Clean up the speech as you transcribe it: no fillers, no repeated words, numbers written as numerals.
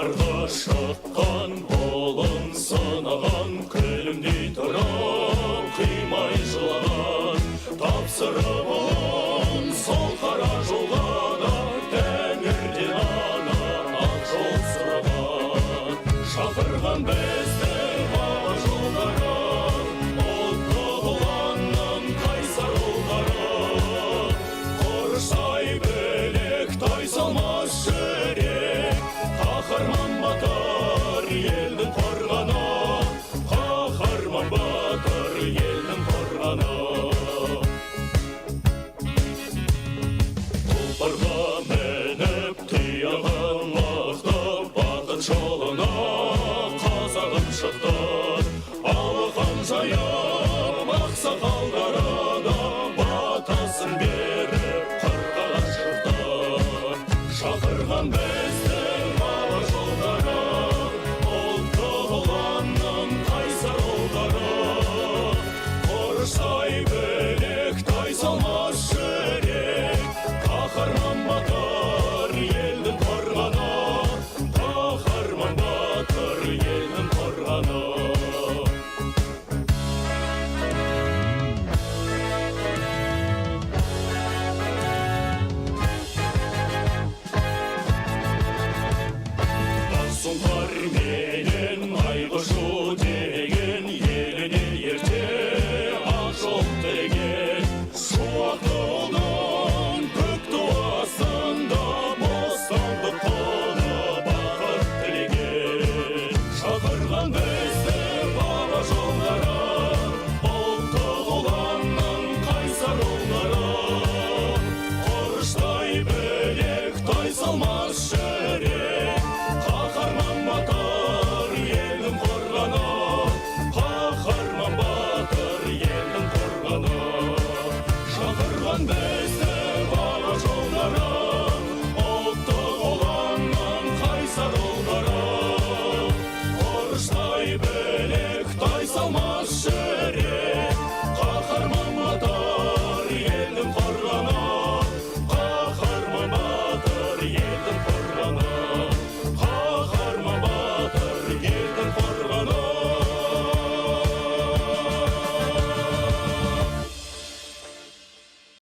Сапарға шыққан болын сынаған, күлімдей тұрып қимай жылаған. Тапсырып болын сол қара жолға да, тәңірден ана ақ жол сұраған. Шақырған біздің бала жолдары, ұлттық ұланның қайсар ұлдары. Қоршай білек тайсалмас жүрек, қаһарман батыр елдің қорғаны, қаһарман батыр елдің қорғаны. Тұлпарға мініп тұяғын лақтып, бақыт жолына қазағым шықты. Алақан жайып ақсақалдарына батасын беріп қырқаға шықты. Шақырған біздің бала жолдары, ұлттық ұланның қайсар ұлдары. Қоршай білек тайсалмас жүрек, қаһарман батыр елдің қорғаны, қаһарман батыр елдің қорғаны. Сұңқар менен айғышу деген, еліне ерте ақ жол деген. Шуақты ұлдың көк туасында, бостандық құны бақыт тілеген. Шақырған біздің бала жолдары, ұлттық ұланның қайсар ұлдары. Қоршай білек тайсалмас жүрек, қаһарман батыр елдің қорғаны, қаһарман батыр елдің қорғаны. Шақырған бізді